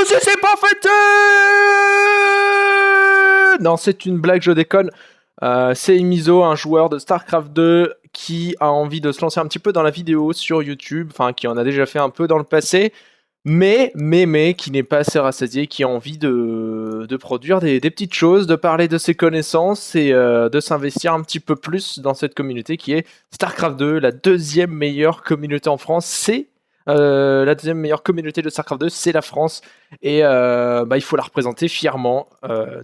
si c'est pas fêté. Non, c'est une blague, je déconne. C'est Imizo, un joueur de StarCraft 2 qui a envie de se lancer un petit peu dans la vidéo sur YouTube, enfin qui en a déjà fait un peu dans le passé, mais qui n'est pas assez rassasié, qui a envie de produire des petites choses, de parler de ses connaissances et de s'investir un petit peu plus dans cette communauté qui est StarCraft 2, la deuxième meilleure communauté en France. C'est la deuxième meilleure communauté de StarCraft 2, c'est la France. Et il faut la représenter fièrement.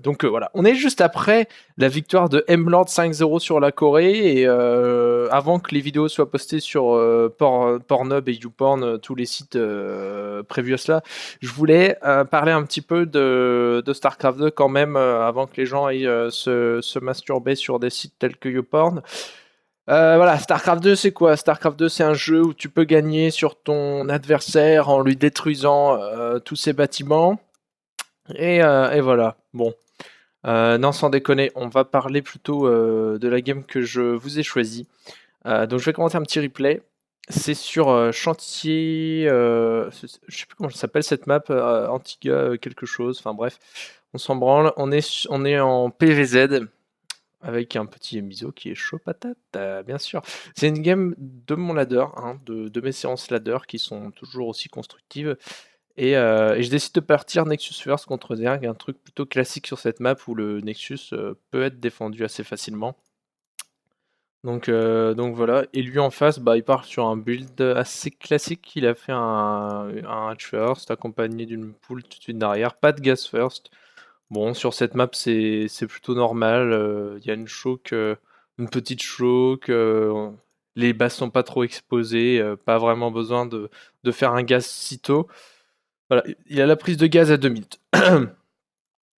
Donc voilà, on est juste après la victoire de M-Lord 5-0 sur la Corée. Et avant que les vidéos soient postées sur Pornhub et YouPorn, tous les sites prévus à cela, je voulais parler un petit peu de StarCraft 2 quand même, avant que les gens aillent se masturber sur des sites tels que YouPorn. Voilà, StarCraft 2, c'est quoi? StarCraft 2, c'est un jeu où tu peux gagner sur ton adversaire en lui détruisant tous ses bâtiments. Et voilà. Bon. Non, sans déconner, on va parler plutôt de la game que je vous ai choisie. Donc, je vais commenter un petit replay. C'est sur chantier. Je sais plus comment ça s'appelle cette map, Antigua quelque chose. Enfin bref, on s'en branle. On est en PVZ avec un petit miso qui est chaud patate, bien sûr. C'est une game de mon ladder, hein, de mes séances ladder qui sont toujours aussi constructives. Et je décide de partir Nexus First contre Zerg, un truc plutôt classique sur cette map où le Nexus peut être défendu assez facilement. Donc voilà, et lui en face, il part sur un build assez classique. Il a fait un hatch first accompagné d'une pool tout de suite derrière, pas de gas first. Bon, sur cette map, c'est plutôt normal. Il y a une choke, une petite choke. Les bases sont pas trop exposées. Pas vraiment besoin de faire un gaz si tôt. Voilà, il a la prise de gaz à 2 minutes.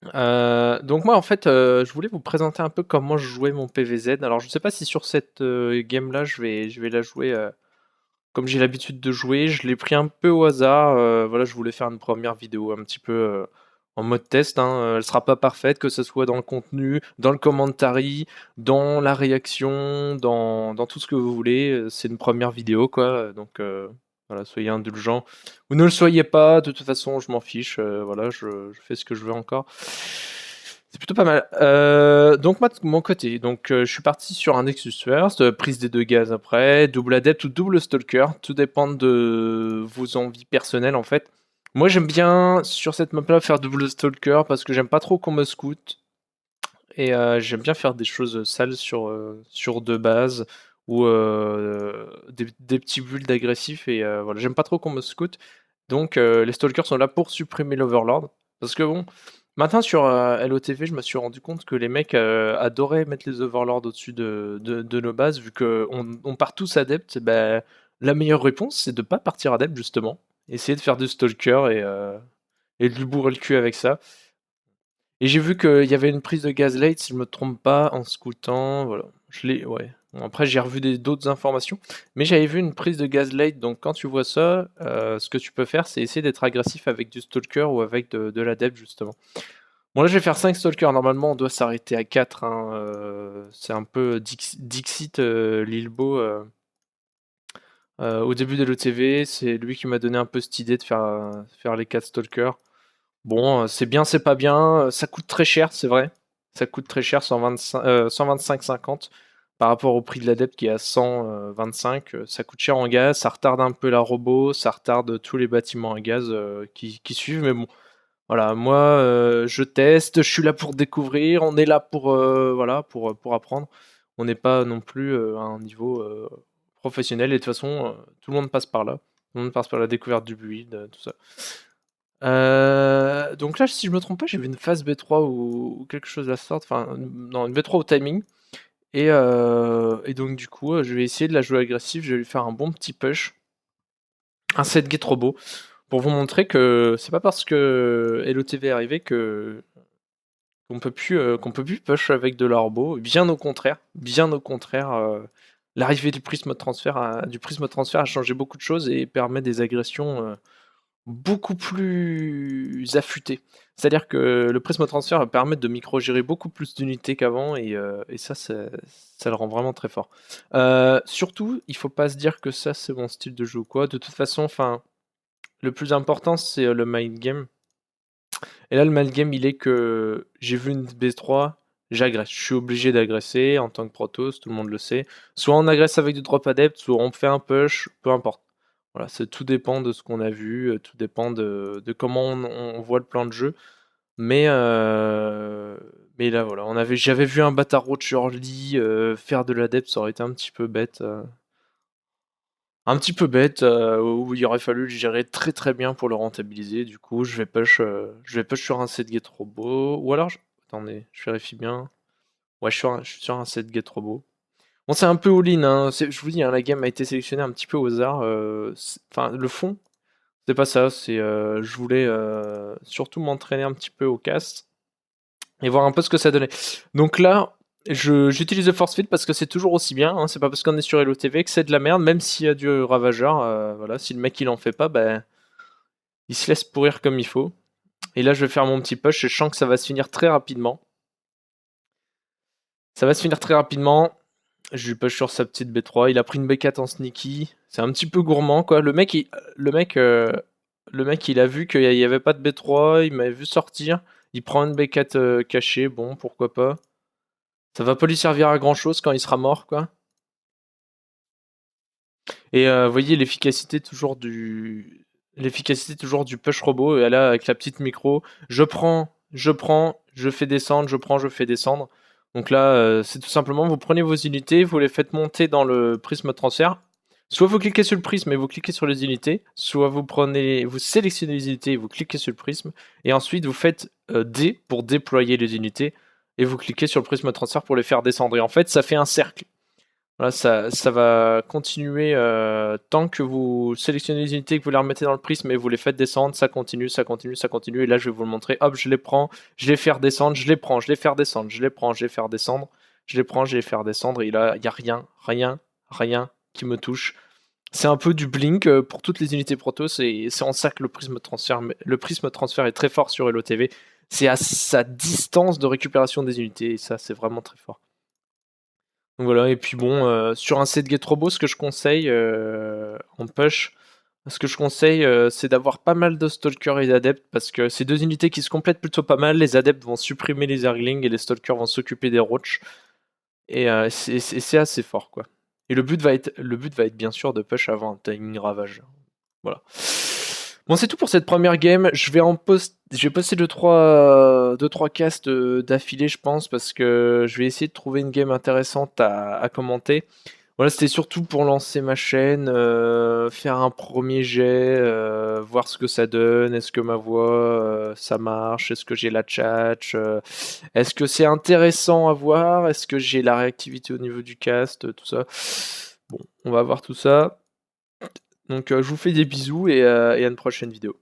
Donc moi, en fait, je voulais vous présenter un peu comment je jouais mon PVZ. Alors, je sais pas si sur cette game-là, je vais la jouer comme j'ai l'habitude de jouer. Je l'ai pris un peu au hasard. Voilà, je voulais faire une première vidéo un petit peu en mode test, hein. Elle sera pas parfaite, que ce soit dans le contenu, dans le commentary, dans la réaction, dans tout ce que vous voulez. C'est une première vidéo, quoi. Donc voilà, soyez indulgents. Ou ne le soyez pas, de toute façon, je m'en fiche. Voilà, je fais ce que je veux encore. C'est plutôt pas mal. Donc moi de mon côté, je suis parti sur un Nexus First, prise des 2 gaz après, double Adept ou double Stalker, tout dépend de vos envies personnelles en fait. Moi j'aime bien sur cette map là faire double Stalker parce que j'aime pas trop qu'on me scoute. Et j'aime bien faire des choses sales sur 2 bases ou des petits builds agressifs et voilà, j'aime pas trop qu'on me scoute. Donc les Stalkers sont là pour supprimer l'Overlord. Parce que bon, maintenant sur LOTV, je me suis rendu compte que les mecs adoraient mettre les Overlords au-dessus de nos bases, vu qu'on part tous adeptes. La meilleure réponse, c'est de pas partir adepte, justement. Essayer de faire du Stalker et de lui bourrer le cul avec ça. Et j'ai vu qu'il y avait une prise de gaz late, si je me trompe pas, en scoutant. Voilà. Ouais. Bon, après, j'ai revu d'autres informations. Mais j'avais vu une prise de gaz late. Donc, quand tu vois ça, ce que tu peux faire, c'est essayer d'être agressif avec du stalker ou avec de l'adepte, justement. Bon, là, je vais faire 5 stalkers. Normalement, on doit s'arrêter à 4, hein. C'est un peu Dixit Lilbo. Au début de l'ETV, c'est lui qui m'a donné un peu cette idée de faire les 4 stalkers. Bon, c'est bien, c'est pas bien. Ça coûte très cher, c'est vrai. Ça coûte très cher, 125,50 par rapport au prix de l'adepte qui est à 125. Ça coûte cher en gaz, ça retarde un peu la robot, ça retarde tous les bâtiments à gaz qui suivent. Mais bon, voilà, moi, je teste, je suis là pour découvrir, on est là voilà, pour apprendre. On n'est pas non plus à un niveau professionnel. Et de toute façon, tout le monde passe par là. Tout le monde passe par la découverte du build, tout ça. Donc là, si je me trompe pas, j'ai vu une phase B3 ou quelque chose de la sorte. Enfin, non, une B3 au timing. Et donc, du coup, je vais essayer de la jouer agressive. Je vais lui faire un bon petit push. Un set get robot. Pour vous montrer que c'est pas parce que LOTV est arrivé qu'on peut plus push avec de la robot. Bien au contraire. Bien au contraire. L'arrivée du prisme de transfert a changé beaucoup de choses et permet des agressions beaucoup plus affûté. C'est-à-dire que le prisme transfert va permettre de micro-gérer beaucoup plus d'unités qu'avant et ça le rend vraiment très fort. Surtout, il faut pas se dire que ça c'est mon style de jeu ou quoi. De toute façon, enfin, le plus important c'est le mind game. Et là, le mal game, il est que j'ai vu une B3, j'agresse. Je suis obligé d'agresser en tant que Protoss, tout le monde le sait. Soit on agresse avec du drop adept, soit on fait un push, peu importe. Voilà, tout dépend de ce qu'on a vu, tout dépend de comment on voit le plan de jeu. Mais là, voilà, j'avais vu un bâtard roach early faire de l'adept, ça aurait été un petit peu bête. Un petit peu bête, où il aurait fallu le gérer très très bien pour le rentabiliser. Du coup, je vais push sur un set get robot. Ou alors, attendez, je vérifie bien. Ouais, je suis sur un set get robot. Bon, c'est un peu all-in, hein. Je vous dis, hein, la game a été sélectionnée un petit peu au hasard. Enfin, le fond, c'est pas ça. Je voulais surtout m'entraîner un petit peu au cast et voir un peu ce que ça donnait. Donc là, j'utilise le force feed parce que c'est toujours aussi bien, hein. C'est pas parce qu'on est sur LOTV que c'est de la merde, même s'il y a du ravageur. Voilà, si le mec il en fait pas, ben il se laisse pourrir comme il faut. Et là, je vais faire mon petit push. Je sens que ça va se finir très rapidement. Ça va se finir très rapidement. Je lui push sur sa petite B3. Il a pris une B4 en sneaky. C'est un petit peu gourmand, quoi. Le mec, il a vu qu'il n'y avait pas de B3. Il m'avait vu sortir. Il prend une B4 cachée. Bon, pourquoi pas. Ça va pas lui servir à grand chose quand il sera mort, quoi. Et vous voyez l'efficacité toujours du push robot. Et là, avec la petite micro, je fais descendre, je fais descendre. Donc là, c'est tout simplement, vous prenez vos unités, vous les faites monter dans le prisme transfert. Soit vous cliquez sur le prisme et vous cliquez sur les unités, soit vous sélectionnez les unités et vous cliquez sur le prisme, et ensuite vous faites D pour déployer les unités, et vous cliquez sur le prisme transfert pour les faire descendre. Et en fait, ça fait un cercle. Voilà, ça va continuer tant que vous sélectionnez les unités, que vous les remettez dans le prisme et vous les faites descendre, ça continue, ça continue, ça continue. Et là, je vais vous le montrer. Hop, je les prends, je les fais redescendre, je les prends, je les fais redescendre, je les prends, je les fais redescendre, je les prends, je les fais redescendre. Et là, il n'y a rien qui me touche. C'est un peu du blink pour toutes les unités Protoss et c'est en ça que le prisme transfert est très fort sur LOTV. C'est à sa distance de récupération des unités et ça, c'est vraiment très fort. Donc voilà, et puis bon, sur un set get robot, ce que je conseille en push, c'est d'avoir pas mal de stalkers et d'adeptes parce que c'est deux unités qui se complètent plutôt pas mal. Les adeptes vont supprimer les zerglings et les stalkers vont s'occuper des roach. Et c'est assez fort, quoi. Et le but va être bien sûr de push avant un timing ravage. Voilà. Bon, c'est tout pour cette première game. Je vais poster 2-3 casts d'affilée, je pense, parce que je vais essayer de trouver une game intéressante à commenter. Voilà, c'était surtout pour lancer ma chaîne, faire un premier jet, voir ce que ça donne. Est-ce que ma voix, ça marche? Est-ce que j'ai la tchatch? Est-ce que c'est intéressant à voir? Est-ce que j'ai la réactivité au niveau du cast? Tout ça. Bon, on va voir tout ça. Donc je vous fais des bisous et à une prochaine vidéo.